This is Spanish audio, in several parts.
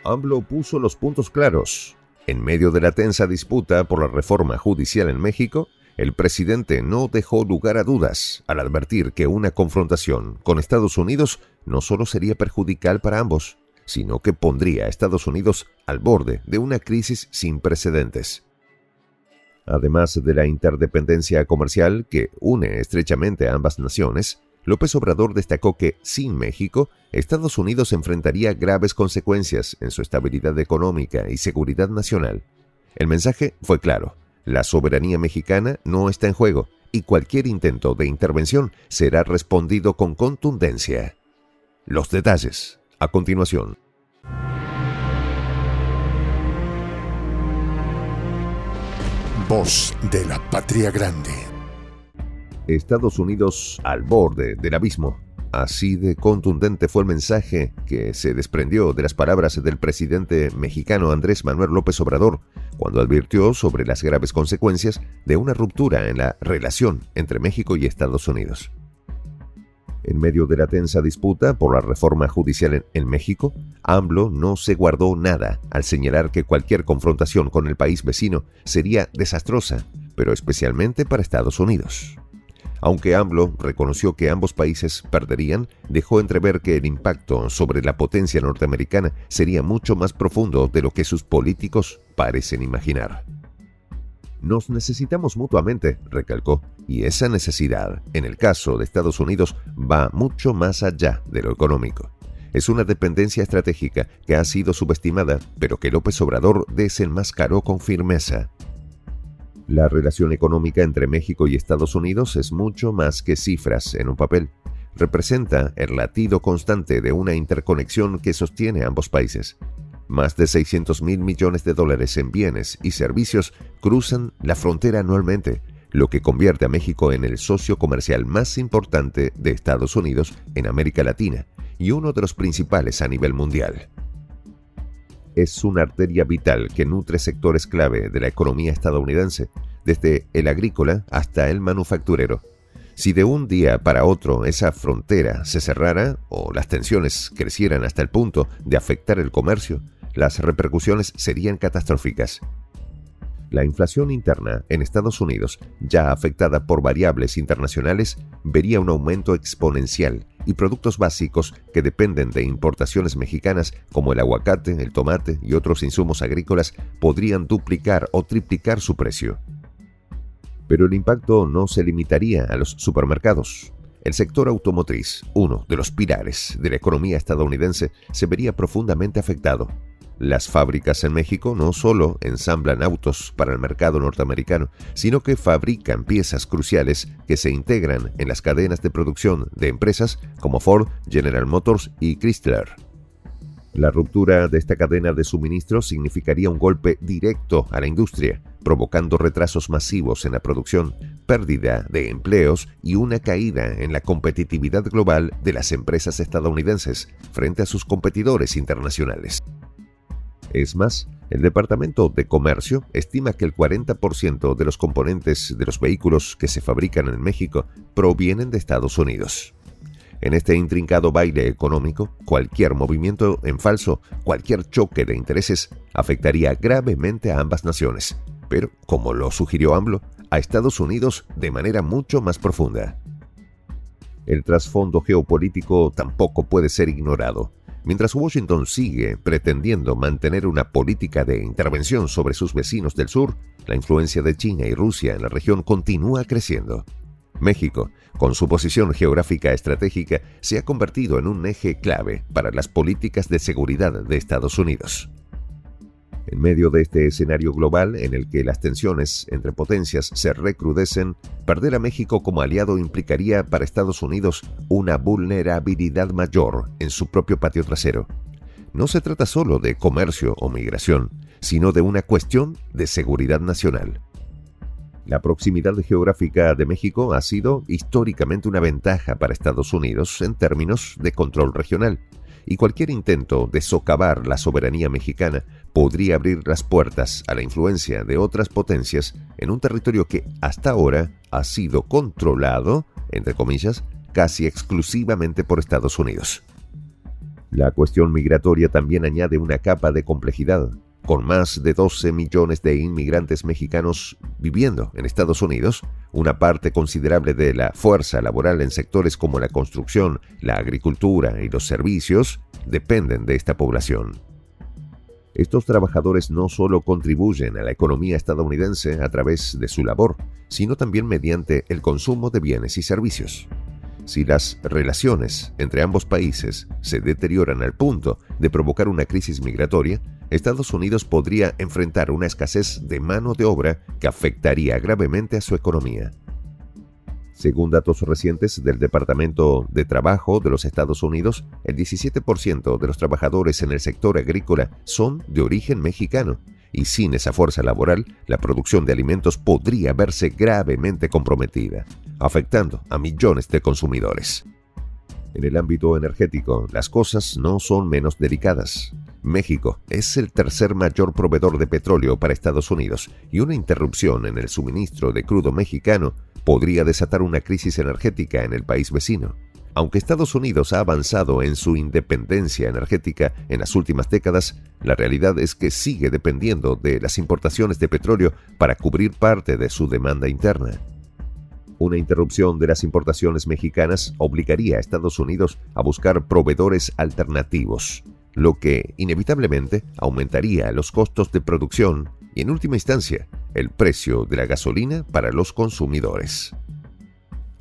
AMLO puso los puntos claros. En medio de la tensa disputa por la reforma judicial en México, el presidente no dejó lugar a dudas al advertir que una confrontación con Estados Unidos no solo sería perjudicial para ambos, sino que pondría a Estados Unidos al borde de una crisis sin precedentes. Además de la interdependencia comercial que une estrechamente a ambas naciones, López Obrador destacó que, sin México, Estados Unidos enfrentaría graves consecuencias en su estabilidad económica y seguridad nacional. El mensaje fue claro: la soberanía mexicana no está en juego y cualquier intento de intervención será respondido con contundencia. Los detalles, a continuación. Voz de la Patria Grande. Estados Unidos al borde del abismo. Así de contundente fue el mensaje que se desprendió de las palabras del presidente mexicano Andrés Manuel López Obrador cuando advirtió sobre las graves consecuencias de una ruptura en la relación entre México y Estados Unidos. En medio de la tensa disputa por la reforma judicial en México, AMLO no se guardó nada al señalar que cualquier confrontación con el país vecino sería desastrosa, pero especialmente para Estados Unidos. Aunque AMLO reconoció que ambos países perderían, dejó entrever que el impacto sobre la potencia norteamericana sería mucho más profundo de lo que sus políticos parecen imaginar. Nos necesitamos mutuamente, recalcó, y esa necesidad, en el caso de Estados Unidos, va mucho más allá de lo económico. Es una dependencia estratégica que ha sido subestimada, pero que López Obrador desenmascaró con firmeza. La relación económica entre México y Estados Unidos es mucho más que cifras en un papel. Representa el latido constante de una interconexión que sostiene a ambos países. Más de 600,000 millones de dólares en bienes y servicios cruzan la frontera anualmente, lo que convierte a México en el socio comercial más importante de Estados Unidos en América Latina y uno de los principales a nivel mundial. Es una arteria vital que nutre sectores clave de la economía estadounidense, desde el agrícola hasta el manufacturero. Si de un día para otro esa frontera se cerrara o las tensiones crecieran hasta el punto de afectar el comercio, las repercusiones serían catastróficas. La inflación interna en Estados Unidos, ya afectada por variables internacionales, vería un aumento exponencial y productos básicos que dependen de importaciones mexicanas como el aguacate, el tomate y otros insumos agrícolas podrían duplicar o triplicar su precio. Pero el impacto no se limitaría a los supermercados. El sector automotriz, uno de los pilares de la economía estadounidense, se vería profundamente afectado. Las fábricas en México no solo ensamblan autos para el mercado norteamericano, sino que fabrican piezas cruciales que se integran en las cadenas de producción de empresas como Ford, General Motors y Chrysler. La ruptura de esta cadena de suministro significaría un golpe directo a la industria, provocando retrasos masivos en la producción, pérdida de empleos y una caída en la competitividad global de las empresas estadounidenses frente a sus competidores internacionales. Es más, el Departamento de Comercio estima que el 40% de los componentes de los vehículos que se fabrican en México provienen de Estados Unidos. En este intrincado baile económico, cualquier movimiento en falso, cualquier choque de intereses, afectaría gravemente a ambas naciones, pero, como lo sugirió AMLO, a Estados Unidos de manera mucho más profunda. El trasfondo geopolítico tampoco puede ser ignorado. Mientras Washington sigue pretendiendo mantener una política de intervención sobre sus vecinos del sur, la influencia de China y Rusia en la región continúa creciendo. México, con su posición geográfica estratégica, se ha convertido en un eje clave para las políticas de seguridad de Estados Unidos. En medio de este escenario global en el que las tensiones entre potencias se recrudecen, perder a México como aliado implicaría para Estados Unidos una vulnerabilidad mayor en su propio patio trasero. No se trata solo de comercio o migración, sino de una cuestión de seguridad nacional. La proximidad geográfica de México ha sido históricamente una ventaja para Estados Unidos en términos de control regional, y cualquier intento de socavar la soberanía mexicana podría abrir las puertas a la influencia de otras potencias en un territorio que hasta ahora ha sido controlado, entre comillas, casi exclusivamente por Estados Unidos. La cuestión migratoria también añade una capa de complejidad. Con más de 12 millones de inmigrantes mexicanos viviendo en Estados Unidos, una parte considerable de la fuerza laboral en sectores como la construcción, la agricultura y los servicios dependen de esta población. Estos trabajadores no solo contribuyen a la economía estadounidense a través de su labor, sino también mediante el consumo de bienes y servicios. Si las relaciones entre ambos países se deterioran al punto de provocar una crisis migratoria, Estados Unidos podría enfrentar una escasez de mano de obra que afectaría gravemente a su economía. Según datos recientes del Departamento de Trabajo de los Estados Unidos, el 17% de los trabajadores en el sector agrícola son de origen mexicano, y sin esa fuerza laboral, la producción de alimentos podría verse gravemente comprometida, afectando a millones de consumidores. En el ámbito energético, las cosas no son menos delicadas. México es el tercer mayor proveedor de petróleo para Estados Unidos, y una interrupción en el suministro de crudo mexicano podría desatar una crisis energética en el país vecino. Aunque Estados Unidos ha avanzado en su independencia energética en las últimas décadas, la realidad es que sigue dependiendo de las importaciones de petróleo para cubrir parte de su demanda interna. Una interrupción de las importaciones mexicanas obligaría a Estados Unidos a buscar proveedores alternativos, lo que inevitablemente aumentaría los costos de producción y, en última instancia, el precio de la gasolina para los consumidores.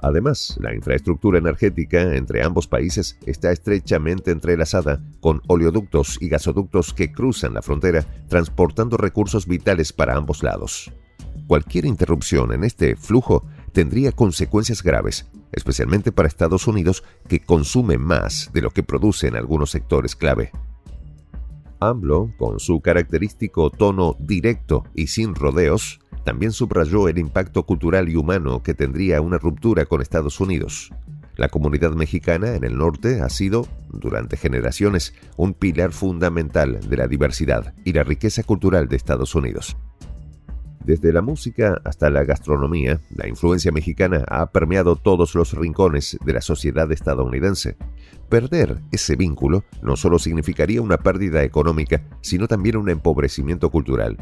Además, la infraestructura energética entre ambos países está estrechamente entrelazada, con oleoductos y gasoductos que cruzan la frontera, transportando recursos vitales para ambos lados. Cualquier interrupción en este flujo tendría consecuencias graves, especialmente para Estados Unidos, que consume más de lo que produce en algunos sectores clave. AMLO, con su característico tono directo y sin rodeos, también subrayó el impacto cultural y humano que tendría una ruptura con Estados Unidos. La comunidad mexicana en el norte ha sido, durante generaciones, un pilar fundamental de la diversidad y la riqueza cultural de Estados Unidos. Desde la música hasta la gastronomía, la influencia mexicana ha permeado todos los rincones de la sociedad estadounidense. Perder ese vínculo no solo significaría una pérdida económica, sino también un empobrecimiento cultural.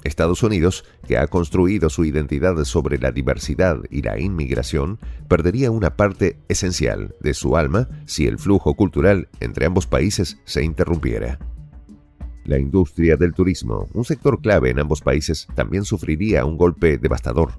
Estados Unidos, que ha construido su identidad sobre la diversidad y la inmigración, perdería una parte esencial de su alma si el flujo cultural entre ambos países se interrumpiera. La industria del turismo, un sector clave en ambos países, también sufriría un golpe devastador.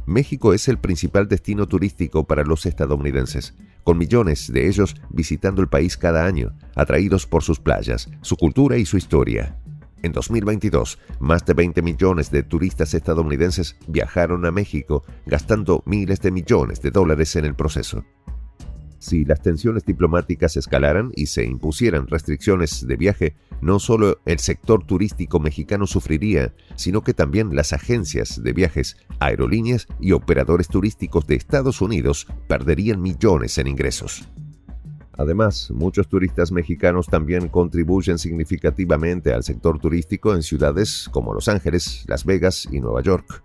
México es el principal destino turístico para los estadounidenses, con millones de ellos visitando el país cada año, atraídos por sus playas, su cultura y su historia. En 2022, más de 20 millones de turistas estadounidenses viajaron a México, gastando miles de millones de dólares en el proceso. Si las tensiones diplomáticas escalaran y se impusieran restricciones de viaje, no solo el sector turístico mexicano sufriría, sino que también las agencias de viajes, aerolíneas y operadores turísticos de Estados Unidos perderían millones en ingresos. Además, muchos turistas mexicanos también contribuyen significativamente al sector turístico en ciudades como Los Ángeles, Las Vegas y Nueva York.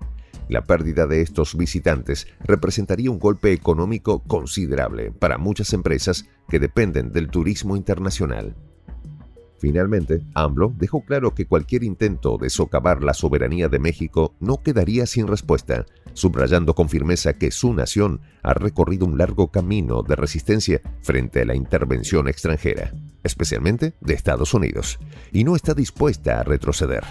La pérdida de estos visitantes representaría un golpe económico considerable para muchas empresas que dependen del turismo internacional. Finalmente, AMLO dejó claro que cualquier intento de socavar la soberanía de México no quedaría sin respuesta, subrayando con firmeza que su nación ha recorrido un largo camino de resistencia frente a la intervención extranjera, especialmente de Estados Unidos, y no está dispuesta a retroceder.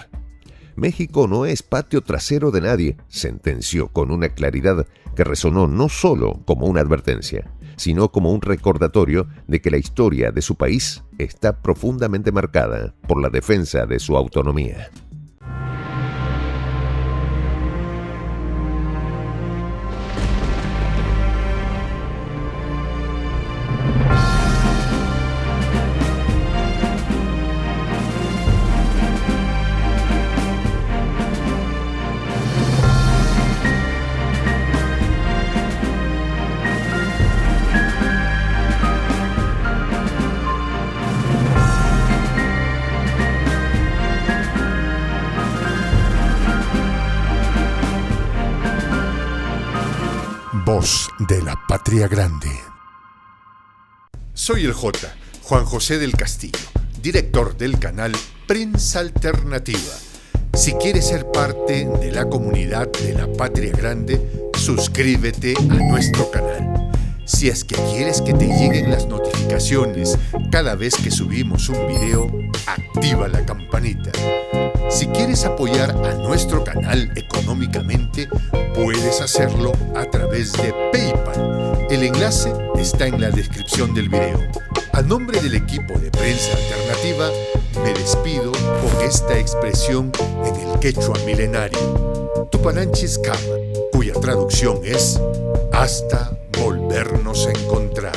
México no es patio trasero de nadie, sentenció con una claridad que resonó no solo como una advertencia, sino como un recordatorio de que la historia de su país está profundamente marcada por la defensa de su autonomía. Voz de la Patria Grande. Soy el J. Juan José del Castillo, director del canal Prensa Alternativa. Si quieres ser parte de la comunidad de la Patria Grande, suscríbete a nuestro canal. Si es que quieres que te lleguen las notificaciones cada vez que subimos un video, activa la campanita. Si quieres apoyar a nuestro canal económicamente, puedes hacerlo a través de PayPal. El enlace está en la descripción del video. A nombre del equipo de Prensa Alternativa, me despido con esta expresión en el quechua milenario, Tupananchis Kama, cuya traducción es hasta volvernos a encontrar.